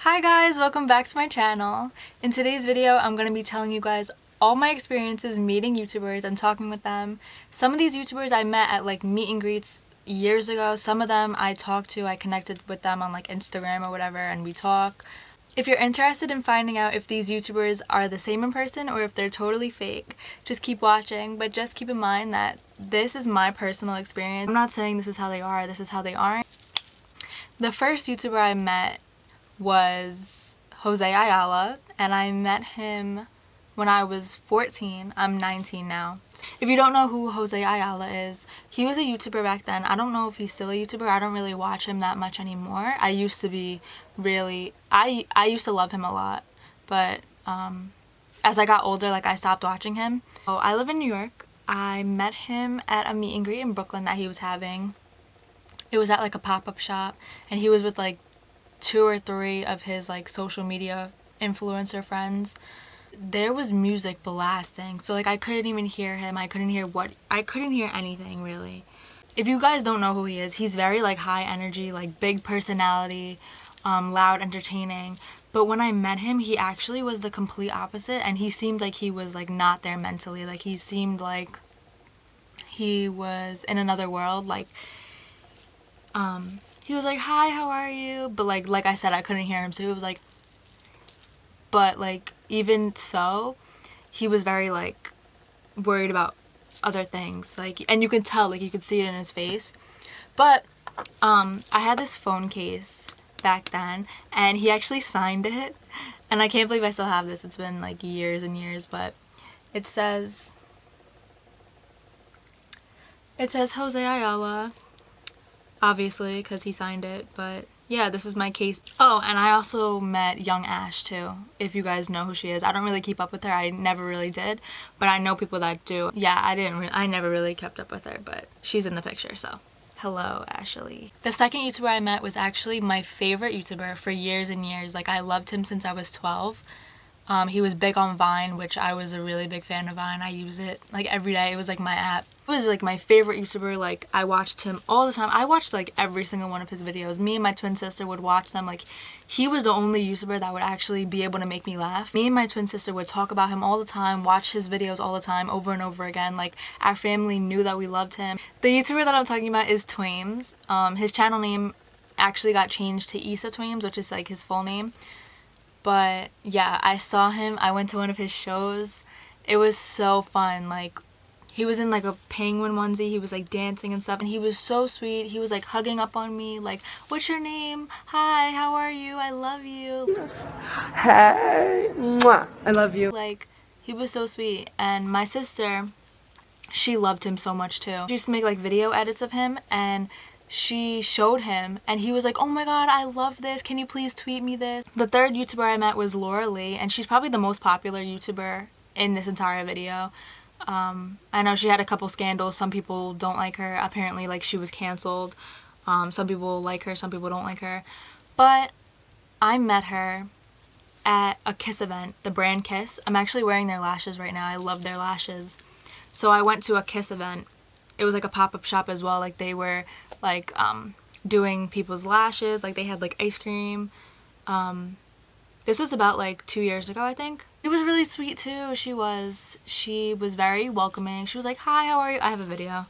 Hi guys, welcome back to my channel. In today's video, I'm going to be telling you guys all my experiences meeting YouTubers and talking with them. Some of these YouTubers I met at like meet and greets years ago. Some of them I talked to, I connected with them on like Instagram or whatever and we talk. If you're interested in finding out if these YouTubers are the same in person or if they're totally fake, just keep watching, but just keep in mind that this is my personal experience. I'm not saying this is how they are, this is how they aren't. The first YouTuber I met was Jose Ayala, and I met him when I was 14. I'm 19 now. If you don't know who Jose Ayala is, he was a YouTuber back then. I don't know if he's still a YouTuber. I don't really watch him that much anymore. I used to be really, I used to love him a lot, but as I got older, like I stopped watching him. So I live in New York. I met him at a meet and greet in Brooklyn that he was having. It was at like a pop-up shop, and he was with like 2 or 3 of his like social media influencer friends. There was music blasting, so like I couldn't even hear him. I couldn't hear anything really. If you guys don't know who he is, he's very like high energy, like big personality, loud, entertaining. But when I met him, he actually was the complete opposite, and he seemed like he was like not there mentally. Like he seemed like he was in another world. Like he was like, "Hi, how are you?" But like I said, I couldn't hear him, so he was like, but like even so, he was very like worried about other things, like, and you could tell, like you could see it in his face. But I had this phone case back then, and he actually signed it, and I can't believe I still have this. It's been like years and years, but it says Jose Ayala, obviously, because he signed it. But yeah, this is my case. Oh, and I also met Young Ash too, if you guys know who she is. I don't really keep up with her. I never really did, but I know people that do. Yeah, I never really kept up with her, but she's in the picture, so hello, Ashley. The second YouTuber I met was actually my favorite YouTuber for years and years. Like I loved him since I was 12. He was big on Vine, which I was a really big fan of Vine. I use it like every day. It was like my app. It was like my favorite YouTuber. Like I watched him all the time. I watched like every single one of his videos. Me and my twin sister would watch them. Like he was the only YouTuber that would actually be able to make me laugh. Me and my twin sister would talk about him all the time, watch his videos all the time, over and over again. Like our family knew that we loved him. The YouTuber that I'm talking about is Twames. His channel name actually got changed to Issa Twames, which is like his full name. But yeah, I saw him. I went to one of his shows. It was so fun. Like he was in like a penguin onesie. He was like dancing and stuff, and he was so sweet. He was like hugging up on me, like, "What's your name? Hi, how are you? I love you." Hey, mwah, I love you. Like he was so sweet. And my sister, she loved him so much too. She used to make like video edits of him, and she showed him, and he was like, "Oh my god, I love this. Can you please tweet me this?" The third YouTuber I met was Laura Lee, and she's probably the most popular YouTuber in this entire video. I know she had a couple scandals. Some people don't like her. Apparently, like, she was canceled. Some people like her, some people don't like her. But I met her at a Kiss event, the brand Kiss. I'm actually wearing their lashes right now. I love their lashes. So I went to a Kiss event. It was like a pop-up shop as well. Like they were like doing people's lashes. Like they had like ice cream. This was about like 2 years ago, I think. It was really sweet too. She was very welcoming. She was like, "Hi, how are you?" I have a video.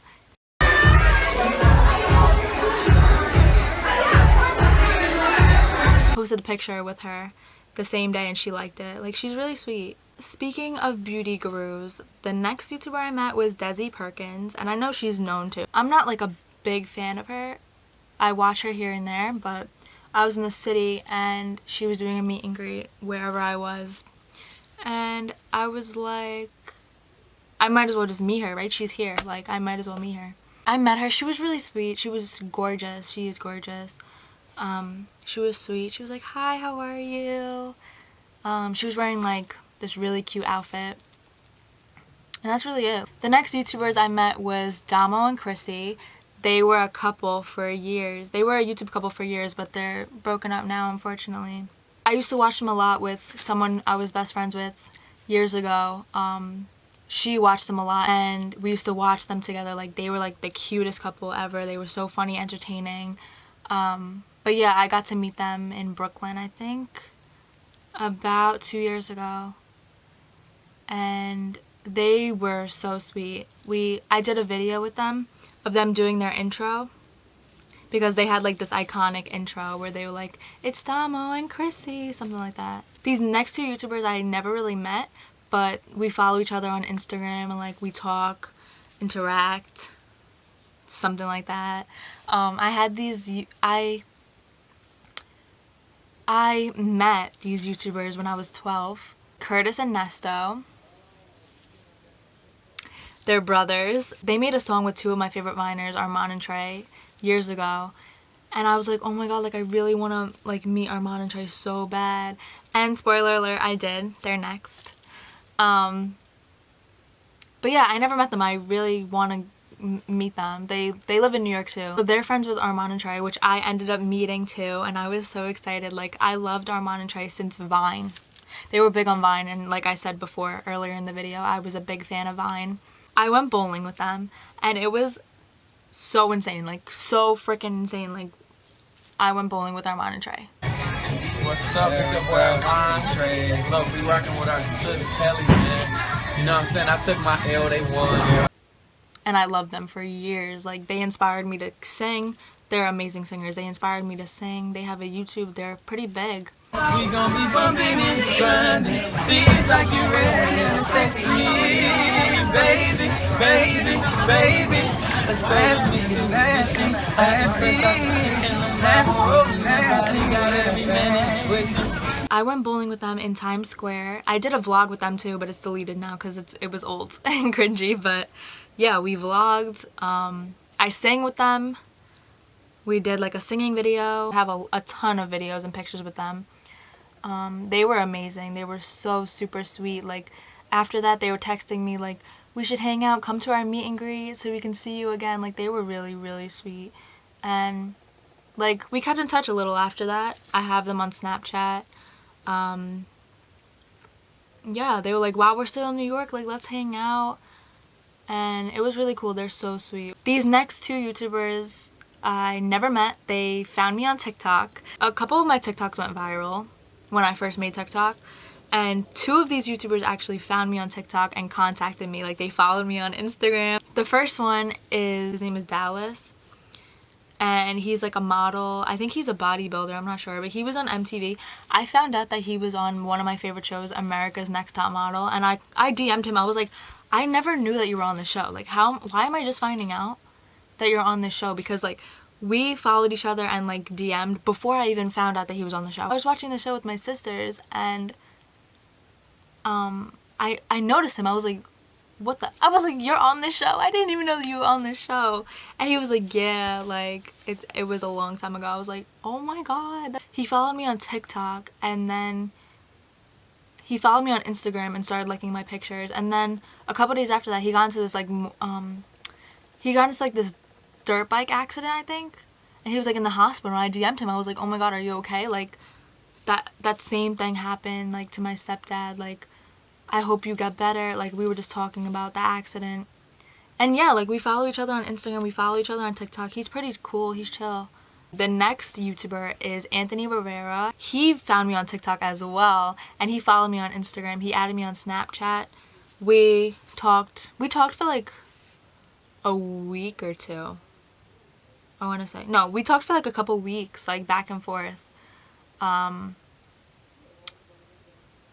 Posted a picture with her the same day and she liked it. Like she's really sweet. Speaking of beauty gurus, the next YouTuber I met was Desi Perkins, and I know she's known too. I'm not like a big fan of her. I watch her here and there, but I was in the city and she was doing a meet and greet wherever I was, and I was like, I might as well just meet her, right? She's here, like I might as well meet her. I met her. She was really sweet. She was gorgeous. She is gorgeous. She was sweet. She was like, "Hi, how are you?" She was wearing like this really cute outfit, and that's really it. The next YouTubers I met was Damo and Christy. They were a couple for years. They were a YouTube couple for years, but they're broken up now, unfortunately. I used to watch them a lot with someone I was best friends with years ago. She watched them a lot, and we used to watch them together. Like they were like the cutest couple ever. They were so funny, entertaining. But But yeah, I got to meet them in Brooklyn, I think, about 2 years ago. And they were so sweet. I did a video with them of them doing their intro, because they had like this iconic intro where they were like, it's Damo and Christy, something like that. These next two YouTubers I never really met, but we follow each other on Instagram and like we talk, interact, something like that. I met these YouTubers when I was 12. Curtis and Nesto. They're brothers. They made a song with two of my favorite Viners, Armand and Trey, years ago. And I was like, oh my god, like I really want to like meet Armand and Trey so bad. And spoiler alert, I did. They're next. But yeah, I never met them. I really want to meet them. They live in New York too. So they're friends with Armand and Trey, which I ended up meeting too, and I was so excited. Like, I loved Armand and Trey since Vine. They were big on Vine, and like I said before earlier in the video, I was a big fan of Vine. I went bowling with them, and it was so insane, like so freaking insane. Like, I went bowling with Armand and Trey. What's up? It's your boy Armand Trey. Look, we working with our sis Kelly, man. You know what I'm saying? I took my L, they won. And I loved them for years. Like, they inspired me to sing. They're amazing singers. They inspired me to sing. They have a YouTube. They're pretty big. We gon' be bumping and grinding. Seems like you're ready to sex me, baby, baby, baby. Let's grab me some dancing. I went bowling with them in Times Square. I did a vlog with them too, but it's deleted now because it was old and cringy. But yeah, we vlogged. I sang with them. We did like a singing video. I have a ton of videos and pictures with them. They were amazing. They were so super sweet. Like, after that, they were texting me like, we should hang out, come to our meet and greet so we can see you again. Like, they were really, really sweet. And like, we kept in touch a little after that. I have them on Snapchat. Yeah, they were like, wow, we're still in New York, like, let's hang out. And it was really cool. They're so sweet. These next two YouTubers I never met. They found me on TikTok. A couple of my TikToks went viral when I first made TikTok. And two of these YouTubers actually found me on TikTok and contacted me. Like, they followed me on Instagram. The first one his name is Dallas. And he's like a model. I think he's a bodybuilder, I'm not sure, but he was on MTV. I found out that he was on one of my favorite shows, America's Next Top Model, and I DM'd him. I was like, I never knew that you were on the show. Like, why am I just finding out that you're on this show? Because like, we followed each other and like DM'd before I even found out that he was on the show. I was watching the show with my sisters, and I noticed him. I was like, what the? I was like, you're on this show? I didn't even know that you were on this show. And he was like, yeah, like, it was a long time ago. I was like, oh my god. He followed me on TikTok, and then he followed me on Instagram and started liking my pictures. And then a couple days after that, he got into this like, this dirt bike accident, I think. And he was like in the hospital, and I DM'd him. I was like, oh my god, are you okay? Like, that same thing happened, like, to my stepdad. Like, I hope you get better. Like, we were just talking about the accident. And yeah, like, we follow each other on Instagram. We follow each other on TikTok. He's pretty cool. He's chill. The next YouTuber is Anthony Rivera. He found me on TikTok as well, and he followed me on Instagram. He added me on Snapchat. We talked for like a week or two. I want to say. No, we talked for like a couple weeks, like back and forth.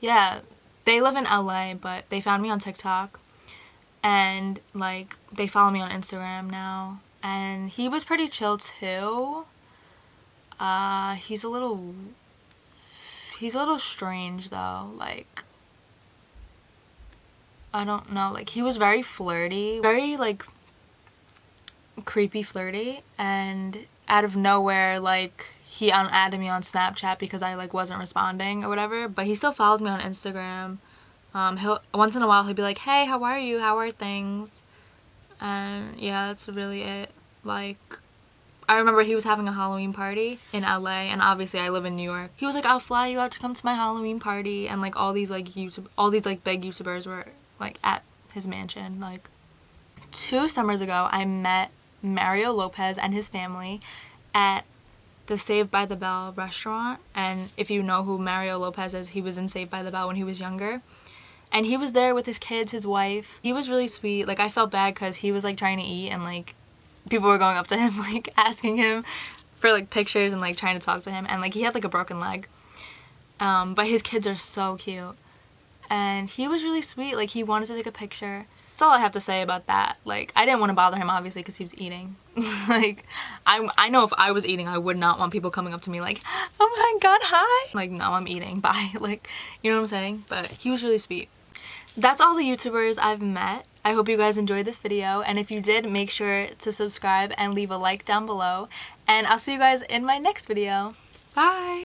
Yeah, they live in LA, but they found me on TikTok, and like, they follow me on Instagram now. And he was pretty chill too. He's a little strange though. Like, I don't know, like, he was very flirty, very like creepy flirty, and out of nowhere, like, he unadded me on Snapchat because I like wasn't responding or whatever. But he still follows me on Instagram. He'll once in a while he'll be like, hey, how are you, how are things? And yeah, that's really it. Like, I remember he was having a Halloween party in LA, and obviously I live in New York. He was like, I'll fly you out to come to my Halloween party, and like all these big YouTubers were like at his mansion. Like, 2 summers ago, I met Mario Lopez and his family at the Saved by the Bell restaurant. And if you know who Mario Lopez is, he was in Saved by the Bell when he was younger. And he was there with his kids, his wife. He was really sweet. Like, I felt bad because he was like trying to eat and like people were going up to him like asking him for like pictures and like trying to talk to him. And like he had like a broken leg. But his kids are so cute. And he was really sweet. Like, he wanted to take a picture. That's all I have to say about that. Like, I didn't want to bother him, obviously, because he was eating. Like, I know if I was eating, I would not want people coming up to me like, oh my god, hi! Like, no, I'm eating, bye. Like, you know what I'm saying? But he was really sweet. That's all the YouTubers I've met. I hope you guys enjoyed this video, and if you did, make sure to subscribe and leave a like down below. And I'll see you guys in my next video. Bye!